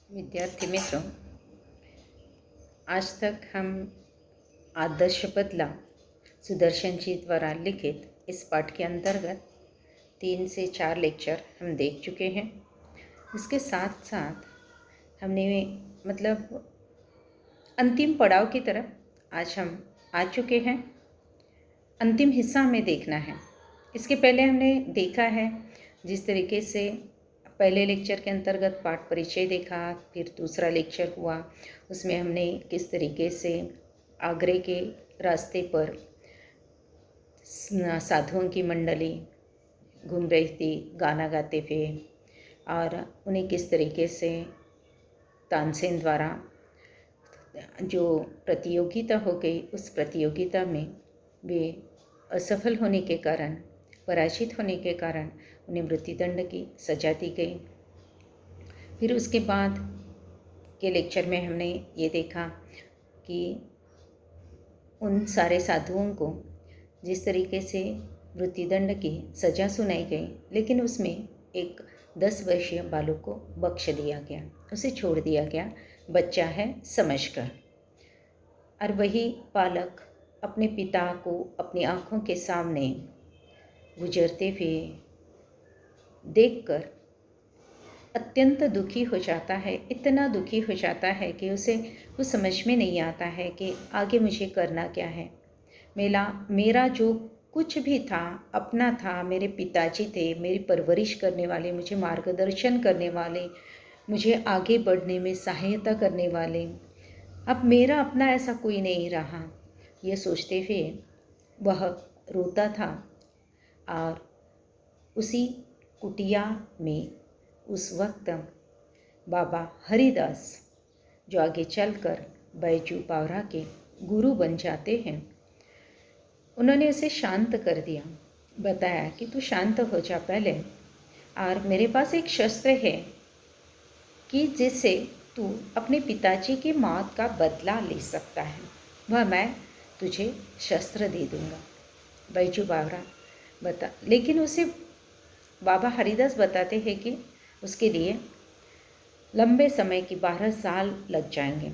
विद्यार्थी मित्रों, आज तक हम आदर्श बदला सुदर्शन जी द्वारा लिखित इस पाठ के अंतर्गत 3 से 4 लेक्चर हम देख चुके हैं। इसके साथ साथ हमने अंतिम पड़ाव की तरफ आज हम आ चुके हैं। अंतिम हिस्सा हमें देखना है। इसके पहले हमने देखा है जिस तरीके से पहले लेक्चर के अंतर्गत पाठ परिचय देखा, फिर दूसरा लेक्चर हुआ, उसमें हमने किस तरीके से आगरे के रास्ते पर साधुओं की मंडली घूम रही थी, गाना गाते हुए, और उन्हें किस तरीके से तानसेन द्वारा जो प्रतियोगिता हो गई, उस प्रतियोगिता में वे असफल होने के कारण, पराजित होने के कारण उन्हें मृत्युदंड की सजा दी गई। फिर उसके बाद के लेक्चर में हमने ये देखा कि उन सारे साधुओं को जिस तरीके से मृत्युदंड की सजा सुनाई गई, लेकिन उसमें एक 10 वर्षीय बालक को बख्श दिया गया, उसे छोड़ दिया गया, बच्चा है समझकर। और वही बालक अपने पिता को अपनी आँखों के सामने गुजरते हुए देखकर अत्यंत दुखी हो जाता है। इतना दुखी हो जाता है कि उसे कुछ समझ में नहीं आता है कि आगे मुझे करना क्या है। मेरा जो कुछ भी था, अपना था, मेरे पिताजी थे, मेरी परवरिश करने वाले, मुझे मार्गदर्शन करने वाले, मुझे आगे बढ़ने में सहायता करने वाले, अब मेरा अपना ऐसा कोई नहीं रहा। ये सोचते हुए वह रोता था। और उसी कुटिया में उस वक्त बाबा हरिदास, जो आगे चलकर बैजू बावरा के गुरु बन जाते हैं, उन्होंने उसे शांत कर दिया, बताया कि तू शांत हो जा पहले, और मेरे पास एक शस्त्र है कि जिससे तू अपने पिताजी की मौत का बदला ले सकता है, वह मैं तुझे शस्त्र दे दूँगा। बैजू बावरा बता, लेकिन उसे बाबा हरिदास बताते हैं कि उसके लिए लंबे समय की 12 साल लग जाएंगे।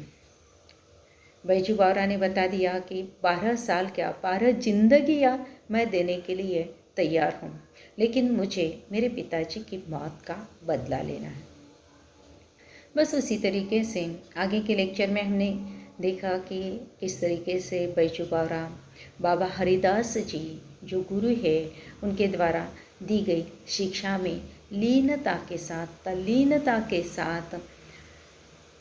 बैजू बावरा ने बता दिया कि 12 साल क्या, 12 जिंदगियां मैं देने के लिए तैयार हूँ, लेकिन मुझे मेरे पिताजी की मौत का बदला लेना है। बस उसी तरीके से आगे के लेक्चर में हमने देखा कि किस तरीके से बैजू बावरा बाबा हरिदास जी जो गुरु है, उनके द्वारा दी गई शिक्षा में लीनता के साथ, तल्लीनता के साथ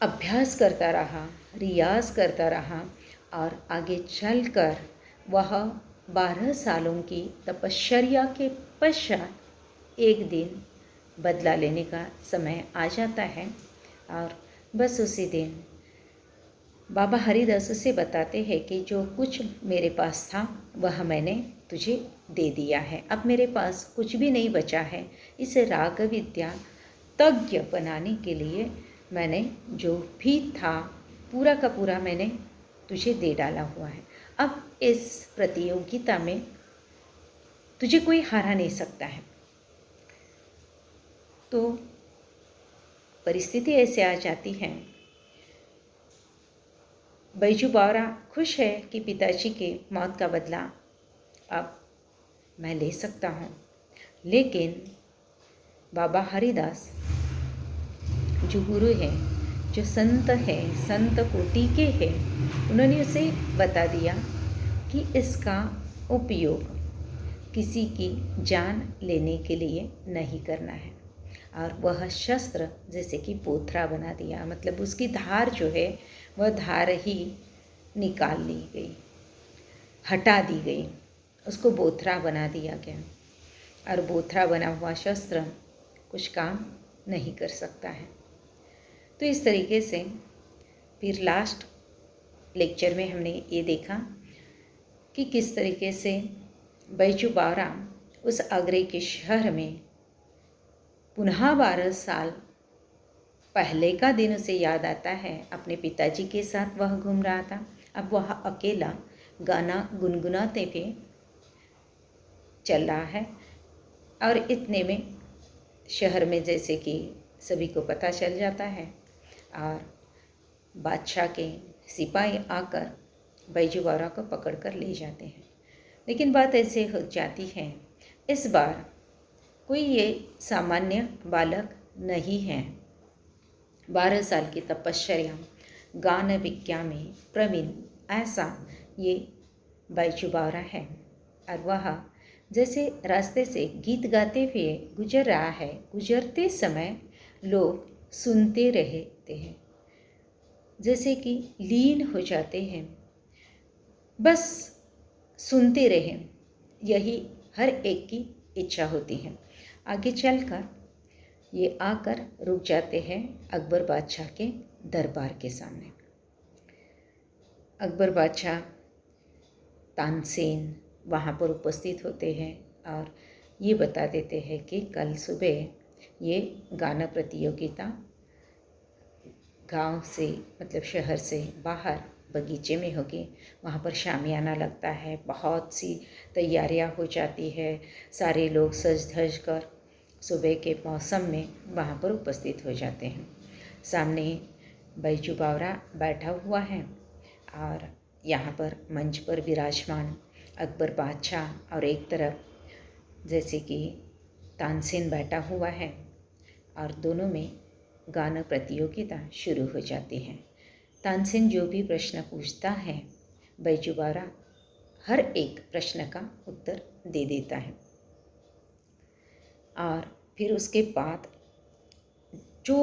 अभ्यास करता रहा, रियाज करता रहा, और आगे चलकर वह 12 सालों की तपश्चर्या के पश्चात एक दिन बदला लेने का समय आ जाता है। और बस उसी दिन बाबा हरिदास से बताते हैं कि जो कुछ मेरे पास था वह मैंने तुझे दे दिया है, अब मेरे पास कुछ भी नहीं बचा है। इस राग विद्या तज्ञ बनाने के लिए मैंने जो भी था पूरा का पूरा मैंने तुझे दे डाला हुआ है। अब इस प्रतियोगिता में तुझे कोई हरा नहीं सकता है। तो परिस्थिति ऐसे आ जाती है, बैजू बावरा खुश है कि पिताजी के मौत का बदला अब मैं ले सकता हूँ, लेकिन बाबा हरिदास जो गुरु है, जो संत है, संत कोटि के हैं, उन्होंने उसे बता दिया कि इसका उपयोग किसी की जान लेने के लिए नहीं करना है। और वह शस्त्र जैसे कि पोथरा बना दिया, मतलब उसकी धार जो है वह धार ही निकाल ली गई, हटा दी गई, उसको बोथरा बना दिया गया। और बोथरा बना हुआ शस्त्र कुछ काम नहीं कर सकता है। तो इस तरीके से फिर लास्ट लेक्चर में हमने ये देखा कि किस तरीके से बैजू बावरा उस आगरे के शहर में पुनः 12 साल पहले का दिन उसे याद आता है। अपने पिताजी के साथ वह घूम रहा था, अब वह अकेला गाना गुनगुनाते हुए चल रहा है। और इतने में शहर में जैसे कि सभी को पता चल जाता है, और बादशाह के सिपाही आकर बैजू बावरा को पकड़ कर ले जाते हैं। लेकिन बात ऐसे हो जाती है, इस बार कोई ये सामान्य बालक नहीं है। 12 साल की तपश्चर्या, गान विज्ञा में प्रवीण ऐसा ये बैजू बावरा है। और वह जैसे रास्ते से गीत गाते हुए गुजर रहा है, गुजरते समय लोग सुनते रहते हैं, जैसे कि लीन हो जाते हैं, बस सुनते रहें, यही हर एक की इच्छा होती है। आगे चलकर ये आकर रुक जाते हैं अकबर बादशाह के दरबार के सामने। अकबर बादशाह तानसेन वहाँ पर उपस्थित होते हैं और ये बता देते हैं कि कल सुबह ये गाना प्रतियोगिता गांव से मतलब शहर से बाहर बगीचे में होगी। वहाँ पर शामियाना लगता है, बहुत सी तैयारियाँ हो जाती है, सारे लोग सज धज कर सुबह के मौसम में वहाँ पर उपस्थित हो जाते हैं। सामने बैजू बावरा बैठा हुआ है और यहाँ पर मंच पर विराजमान अकबर बादशाह और एक तरफ जैसे कि तानसेन बैठा हुआ है और दोनों में गाना प्रतियोगिता शुरू हो जाती है। तानसेन जो भी प्रश्न पूछता है, बैजू बावरा हर एक प्रश्न का उत्तर दे देता है। और फिर उसके बाद जो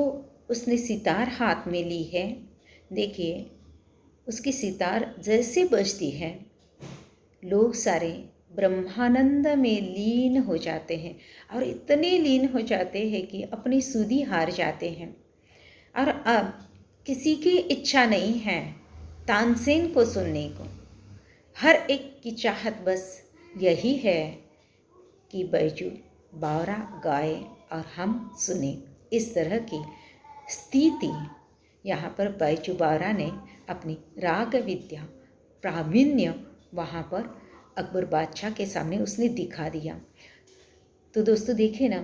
उसने सितार हाथ में ली है, देखिए उसकी सितार जैसे बजती है, लोग सारे ब्रह्मानंद में लीन हो जाते हैं और इतने लीन हो जाते हैं कि अपनी सुधि हार जाते हैं। और अब किसी की इच्छा नहीं है तानसेन को सुनने को, हर एक की चाहत बस यही है कि बैजू बावरा गाए और हम सुने। इस तरह की स्थिति यहाँ पर बैजू बावरा ने अपनी राग विद्या प्रावीण्य वहाँ पर अकबर बादशाह के सामने उसने दिखा दिया। तो दोस्तों देखिए ना,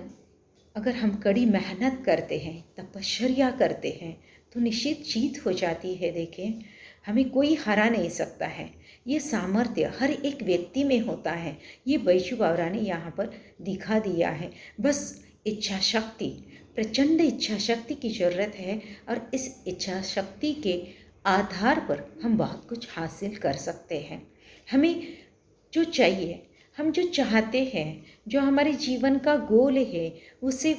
अगर हम कड़ी मेहनत करते हैं, तपश्चर्या करते हैं, तो निश्चित जीत हो जाती है। देखिए, हमें कोई हरा नहीं सकता है। ये सामर्थ्य हर एक व्यक्ति में होता है। ये बैजू बावरा ने यहाँ पर दिखा दिया है। बस इच्छा शक्ति, प्रचंड इच्छा शक्ति की ज़रूरत है और इस इच्छा शक्ति के आधार पर हम बहुत कुछ हासिल कर सकते हैं। हमें जो चाहिए, हम जो चाहते हैं, जो हमारे जीवन का गोल है, उसे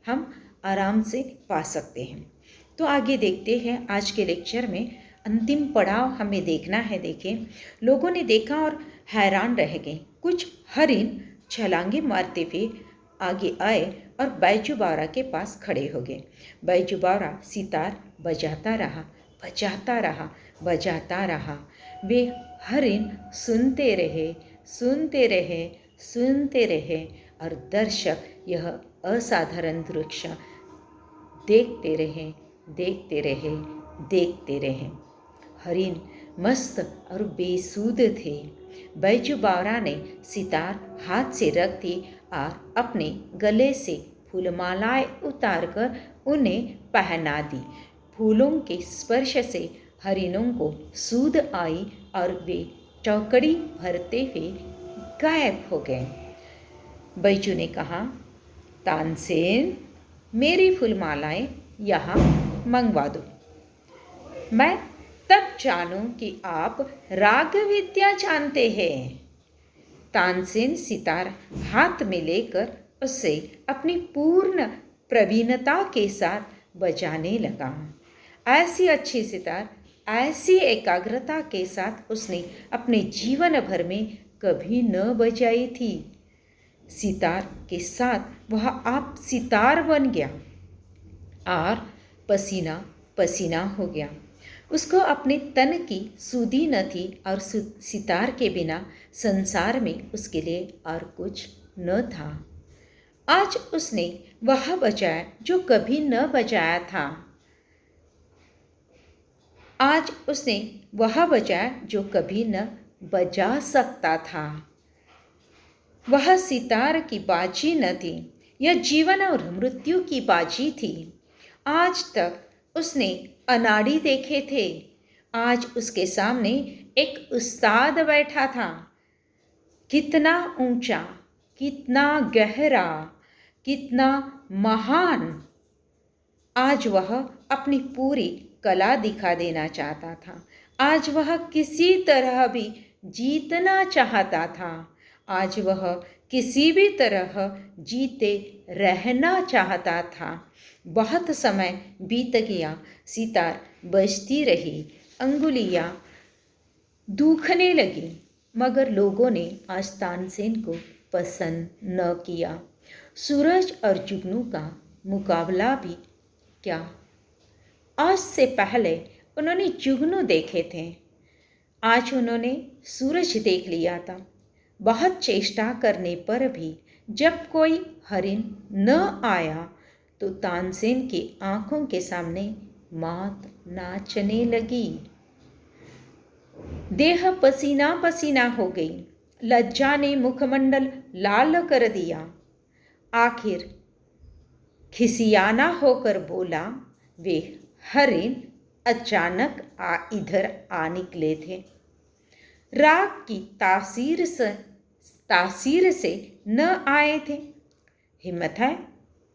हम आराम से पा सकते हैं। तो आगे देखते हैं आज के लेक्चर में अंतिम पड़ाव हमें देखना है। देखें, लोगों ने देखा और हैरान रह गए। कुछ हरिन छलांगे मारते हुए आगे आए और बैजू बावरा के पास खड़े हो गए। बैजू बावरा सितार बजाता रहा, बजाता रहा, बजाता रहा। वे हरिन सुनते रहे, सुनते रहे, सुनते रहे और दर्शक यह असाधारण दृश्य देखते रहे, देखते रहे, देखते रहे। हरिन मस्त और बेसुध थे। बैजू बावरा ने सितार हाथ से रख दी और अपने गले से फूलमालाएं उतारकर उन्हें पहना दी। फूलों के स्पर्श से हरिनों को सूध आई और वे चौकड़ी भरते हुए गायब हो गए। बैजू ने कहा, तानसेन, मेरी फूलमालाएं यहाँ मंगवा दो। मैं तब जानूं कि आप राग विद्या जानते हैं। तानसेन सितार हाथ में लेकर उसे अपनी पूर्ण प्रवीणता के साथ बजाने लगा। ऐसी अच्छी सितार, ऐसी एकाग्रता के साथ उसने अपने जीवन भर में कभी न बजाई थी। सितार के साथ वह आप सितार बन गया और पसीना पसीना हो गया। उसको अपने तन की सुधि न थी और सितार के बिना संसार में उसके लिए और कुछ न था। आज उसने वह बजाया जो कभी न बजाया था। आज उसने वह बजाया जो कभी न बजा सकता था। वह सितार की बाजी न थी, यह जीवन और मृत्यु की बाजी थी। आज तक उसने अनाड़ी देखे थे, आज उसके सामने एक उस्ताद बैठा था। कितना ऊंचा, कितना गहरा, कितना महान। आज वह अपनी पूरी कला दिखा देना चाहता था। आज वह किसी तरह भी जीतना चाहता था। आज वह किसी भी तरह जीते रहना चाहता था। बहुत समय बीत गया, सितार बजती रही, अंगुलियां दुखने लगी, मगर लोगों ने आज तानसेन को पसंद न किया। सूरज और जुगनू का मुकाबला भी क्या, आज से पहले उन्होंने जुगनू देखे थे, आज उन्होंने सूरज देख लिया था। बहुत चेष्टा करने पर भी जब कोई हरिण न आया तो तानसेन की आंखों के सामने मौत नाचने लगी। देह पसीना पसीना हो गई, लज्जा ने मुखमंडल लाल कर दिया। आखिर खिसियाना होकर बोला, वे हरिण अचानक इधर आ निकले थे। राग की तासीर से न आए थे। हिम्मत है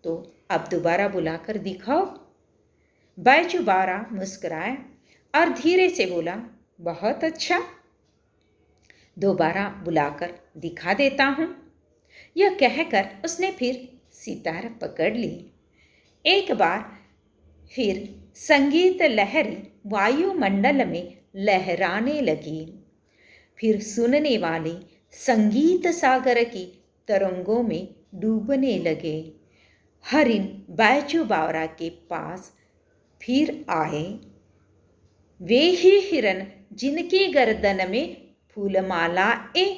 तो अब दोबारा बुलाकर दिखाओ। बैजू बावरा मुस्कुराया और धीरे से बोला, बहुत अच्छा, दोबारा बुलाकर दिखा देता हूँ। यह कहकर उसने फिर सितार पकड़ ली। एक बार फिर संगीत लहरी वायुमंडल में लहराने लगी। फिर सुनने वाले संगीत सागर की तरंगों में डूबने लगे। हरिण बैजू बावरा के पास फिर आए। वे ही हिरन जिनकी गर्दन में फूलमालाएं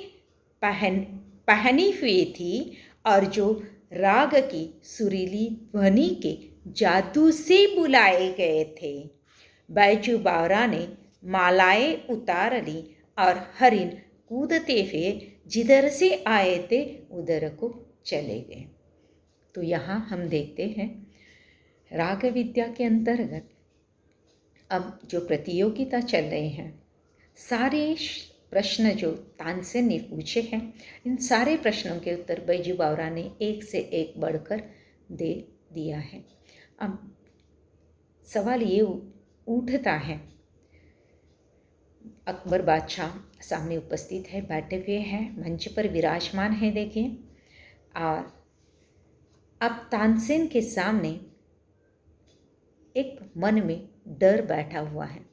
पहनी हुई थी और जो राग की सुरीली ध्वनि के जादू से बुलाए गए थे। बैजू बावरा ने मालाएं उतार ली और हरिण कूदते हुए जिधर से आए थे उधर को चले गए। तो यहाँ हम देखते हैं राग विद्या के अंतर्गत अब जो प्रतियोगिता चल रहे हैं, सारे प्रश्न जो तानसेन ने पूछे हैं, इन सारे प्रश्नों के उत्तर बैजू बावरा ने एक से एक बढ़कर दे दिया है। अब सवाल ये उठता है, अकबर बादशाह सामने उपस्थित है, बैठे हुए हैं, मंच पर विराजमान है, देखिए। और अब तानसेन के सामने एक मन में डर बैठा हुआ है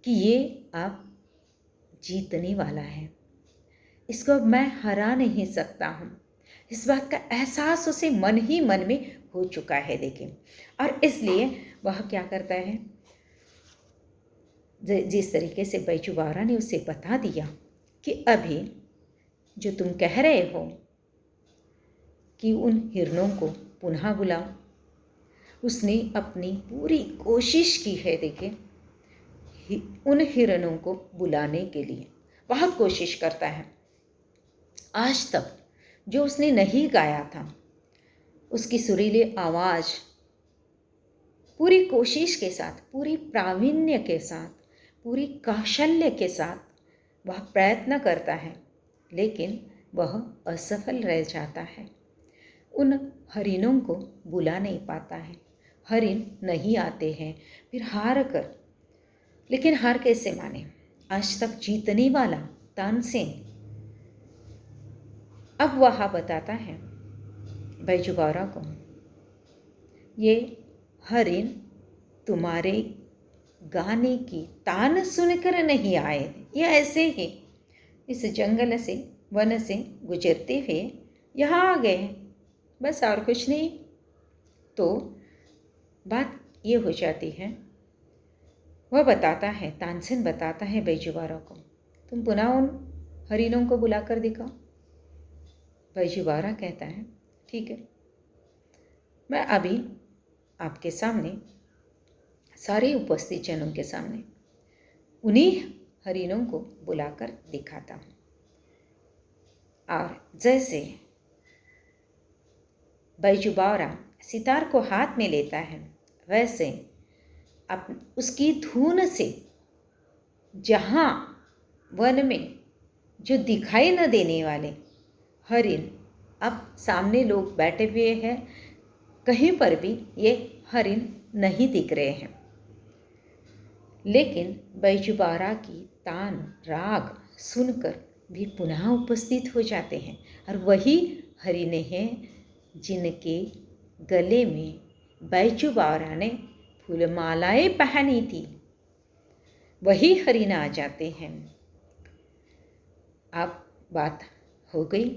कि ये अब जीतने वाला है, इसको अब मैं हरा नहीं सकता हूँ। इस बात का एहसास उसे मन ही मन में हो चुका है, देखिए। और इसलिए वह क्या करता है, जिस तरीके से बैजू बावरा ने उसे बता दिया कि अभी जो तुम कह रहे हो कि उन हिरणों को पुनः बुलाओ, उसने अपनी पूरी कोशिश की है, देखिए, उन हिरणों को बुलाने के लिए बहुत कोशिश करता है। आज तक जो उसने नहीं गाया था, उसकी सुरीली आवाज़ पूरी कोशिश के साथ, पूरी प्रावीण्य के साथ, पूरी कौशल्य के साथ वह प्रयत्न करता है, लेकिन वह असफल रह जाता है। उन हरिणों को बुला नहीं पाता है, हरिण नहीं आते हैं, फिर हार कर, लेकिन हार कैसे माने, आज तक जीतने वाला तानसेन अब वह बताता है बैजू बावरा को, ये हरिण तुम्हारे गाने की तान सुनकर नहीं आए, ये ऐसे ही इस जंगल से, वन से गुजरते हुए यहाँ आ गए, बस और कुछ नहीं। तो बात ये हो जाती है, वह बताता है, तानसेन बताता है बैजू बावरा को, तुम पुनः उन हरिणों को बुलाकर दिखाओ। बैजू बावरा कहता है, ठीक है, मैं अभी आपके सामने, सारे उपस्थित जनों के सामने उन्हीं हरिणों को बुलाकर दिखाता हूँ। और जैसे बैजू बावरा सितार को हाथ में लेता है, वैसे उसकी धुन से जहाँ वन में जो दिखाई न देने वाले हरिन, अब सामने लोग बैठे हुए हैं, कहीं पर भी ये हरिन नहीं दिख रहे हैं, लेकिन बैजू बावरा की तान राग सुनकर भी पुनः उपस्थित हो जाते हैं। और वही हरिने हैं जिनके गले में बैजू बावरा ने फूलमालाएं पहनी थी, वही हरिन आ जाते हैं। अब बात हो गई,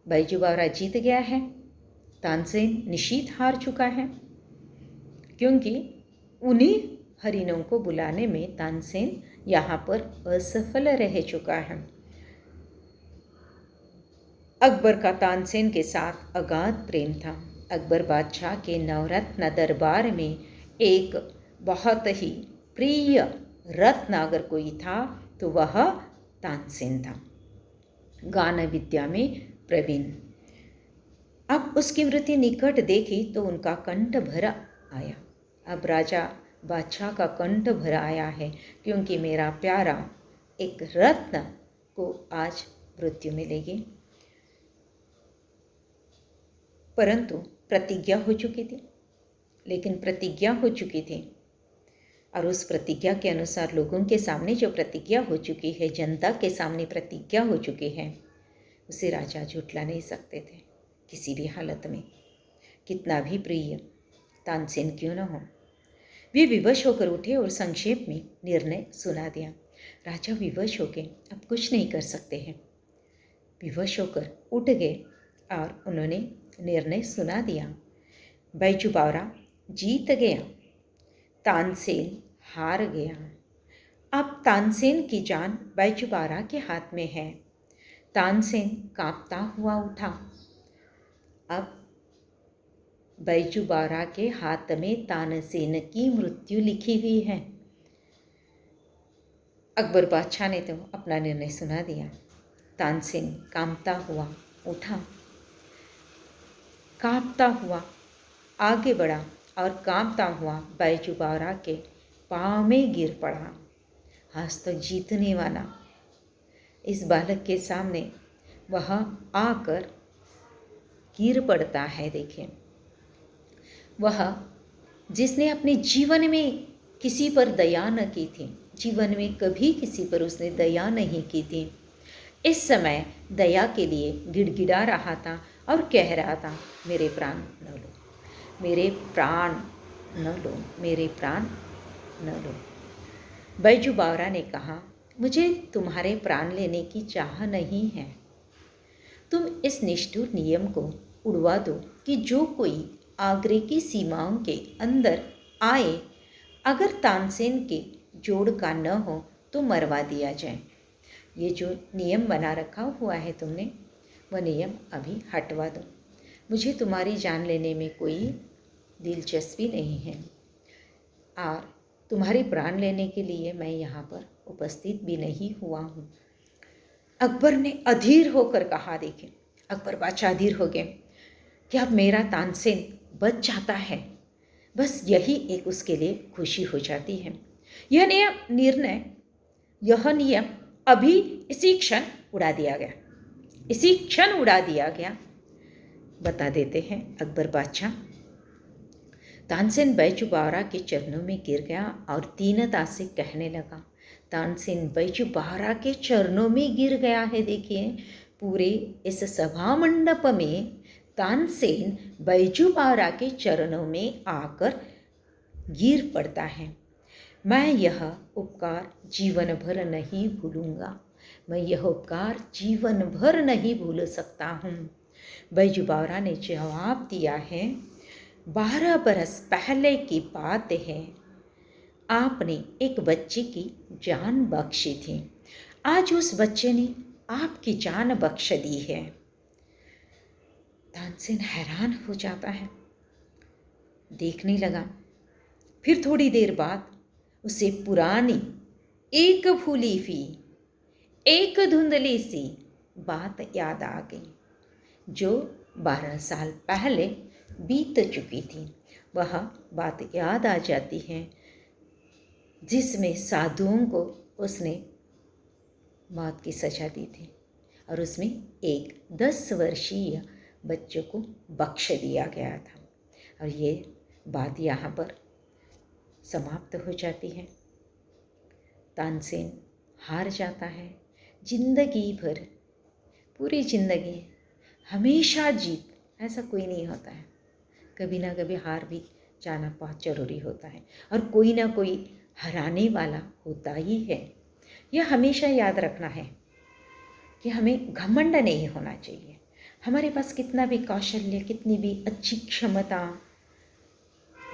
बैजू बावरा जीत गया है, तानसेन निश्चित हार चुका है, क्योंकि उन्हीं हरिनों को बुलाने में तानसेन यहाँ पर असफल रह चुका है। अकबर का तानसेन के साथ अगाध प्रेम था। अकबर बादशाह के नवरत्न दरबार में एक बहुत ही प्रिय रत्न अगर कोई था तो वह तानसेन था, गान विद्या में प्रवीण। अब उसकी मृत्यु निकट देखी तो उनका कंठ भर आया। अब राजा बादशाह का कंठ भर आया है, क्योंकि मेरा प्यारा एक रत्न को आज मृत्यु मिलेगी। परंतु प्रतिज्ञा हो चुकी थी, लेकिन प्रतिज्ञा हो चुकी थी और उस प्रतिज्ञा के अनुसार लोगों के सामने जो प्रतिज्ञा हो चुकी है, जनता के सामने प्रतिज्ञा हो चुकी है, उसे राजा झुठला नहीं सकते थे किसी भी हालत में, कितना भी प्रिय तानसेन क्यों न हो। वे विवश होकर उठे और संक्षेप में निर्णय सुना दिया। राजा विवश होकर अब कुछ नहीं कर सकते हैं, विवश होकर उठ गए और उन्होंने निर्णय सुना दिया। बैजू बावरा जीत गया, तानसेन हार गया। अब तानसेन की जान बैजू बावरा के हाथ में है। तानसेन कांपता हुआ उठा। अब बैजू बावरा के हाथ में तानसेन की मृत्यु लिखी हुई है। अकबर बादशाह ने तो अपना निर्णय सुना दिया। तानसेन कांपता हुआ उठा, कांपता हुआ आगे बढ़ा और कांपता हुआ बैजू बावरा के पाँव में गिर पड़ा। आज तो जीतने वाला इस बालक के सामने वह आकर गिर पड़ता है। देखिए, वह जिसने अपने जीवन में किसी पर दया न की थी, जीवन में कभी किसी पर उसने दया नहीं की थी, इस समय दया के लिए गिड़गिड़ा रहा था और कह रहा था, मेरे प्राण न लो, मेरे प्राण न लो, मेरे प्राण न लो। बैजू बावरा ने कहा, मुझे तुम्हारे प्राण लेने की चाह नहीं है। तुम इस निष्ठुर नियम को उड़वा दो कि जो कोई आगरे की सीमाओं के अंदर आए, अगर तानसेन के जोड़ का न हो तो मरवा दिया जाए। ये जो नियम बना रखा हुआ है तुमने, वह नियम अभी हटवा दो। मुझे तुम्हारी जान लेने में कोई दिलचस्पी नहीं है और तुम्हारे प्राण लेने के लिए मैं यहाँ पर उपस्थित भी नहीं हुआ हूँ। अकबर ने अधीर होकर कहा। देखें, अकबर बादशाह अधीर हो गए कि अब मेरा तानसेन बच जाता है, बस यही एक उसके लिए खुशी हो जाती है। यह नियम अभी इसी क्षण उड़ा दिया गया, इसी क्षण उड़ा दिया गया। बता देते हैं अकबर बादशाह। तानसेन बैजू बावरा के चरणों में गिर गया और दीनता से कहने लगा। तानसेन बैजू बावरा के चरणों में गिर गया है। देखिए, पूरे इस सभा मंडप में तानसेन बैजू बावरा के चरणों में आकर गिर पड़ता है। मैं यह उपकार जीवन भर नहीं भूलूंगा, मैं यह उपकार जीवन भर नहीं भूल सकता हूँ। बैजू बावरा ने जवाब दिया है, 12 बरस पहले की बात है, आपने एक बच्चे की जान बख्शी थी, आज उस बच्चे ने आपकी जान बख्श दी है। तानसेन हैरान हो जाता है, देखने लगा। फिर थोड़ी देर बाद उसे पुरानी एक भूली हुई, एक धुंधली सी बात याद आ गई, जो 12 साल पहले बीत चुकी थी। वह बात याद आ जाती है जिसमें साधुओं को उसने मौत की सजा दी थी और उसमें एक 10 वर्षीय बच्चों को बख्श दिया गया था। और ये बात यहाँ पर समाप्त हो जाती है। तानसेन हार जाता है। जिंदगी भर, पूरी जिंदगी हमेशा जीत, ऐसा कोई नहीं होता है। कभी ना कभी हार भी जाना बहुत ज़रूरी होता है और कोई ना कोई हराने वाला होता ही है। यह हमेशा याद रखना है कि हमें घमंड नहीं होना चाहिए। हमारे पास कितना भी कौशल्य, कितनी भी अच्छी क्षमता,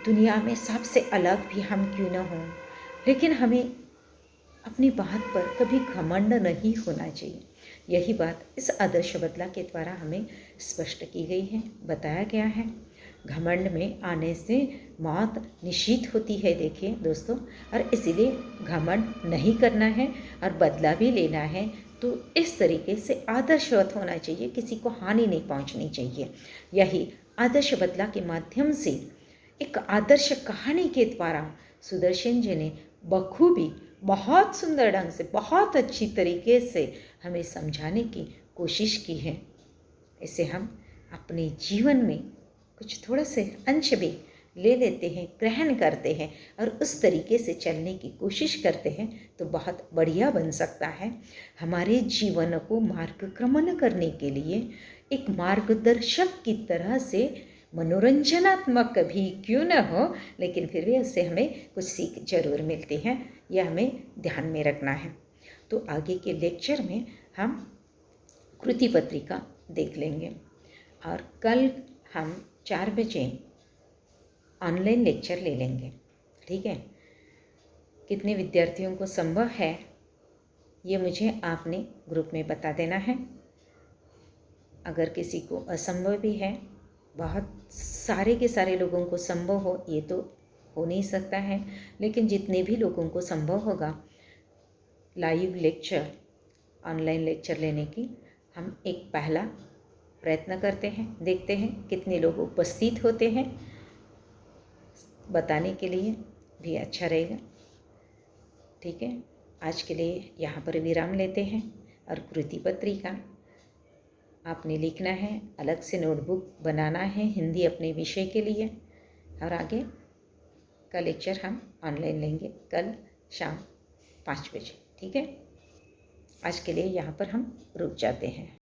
दुनिया में सबसे अलग भी हम क्यों न हों, लेकिन हमें अपनी बात पर कभी घमंड नहीं होना चाहिए। यही बात इस आदर्श बदला के द्वारा हमें स्पष्ट की गई है, बताया गया है। घमंड में आने से मौत निश्चित होती है, देखिए दोस्तों। और इसीलिए घमंड नहीं करना है और बदला भी लेना है तो इस तरीके से आदर्शवत होना चाहिए, किसी को हानि नहीं पहुंचनी चाहिए। यही आदर्श बदला के माध्यम से एक आदर्श कहानी के द्वारा सुदर्शन जी ने बखूबी, बहुत सुंदर ढंग से, बहुत अच्छी तरीके से हमें समझाने की कोशिश की है। इसे हम अपने जीवन में कुछ थोड़ा से अंश भी ले लेते हैं, ग्रहण करते हैं और उस तरीके से चलने की कोशिश करते हैं तो बहुत बढ़िया बन सकता है। हमारे जीवन को मार्गक्रमण करने के लिए एक मार्गदर्शक की तरह से, मनोरंजनात्मक भी क्यों न हो, लेकिन फिर भी उससे हमें कुछ सीख जरूर मिलती है, यह हमें ध्यान में रखना है। तो आगे के लेक्चर में हम कृति पत्रिका देख लेंगे और कल हम 4 बजे ऑनलाइन लेक्चर ले लेंगे, ठीक है। कितने विद्यार्थियों को संभव है ये मुझे आपने ग्रुप में बता देना है। अगर किसी को असंभव भी है, बहुत सारे के सारे लोगों को संभव हो ये तो हो नहीं सकता है, लेकिन जितने भी लोगों को संभव होगा लाइव लेक्चर, ऑनलाइन लेक्चर लेने की हम एक पहला प्रयत्न करते हैं, देखते हैं कितने लोग उपस्थित होते हैं, बताने के लिए भी अच्छा रहेगा, ठीक है। आज के लिए यहाँ पर विराम लेते हैं और कृति पत्रिका आपने लिखना है, अलग से नोटबुक बनाना है हिंदी अपने विषय के लिए, और आगे का लेक्चर हम ऑनलाइन लेंगे कल शाम 5 बजे, ठीक है। आज के लिए यहाँ पर हम रुक जाते हैं।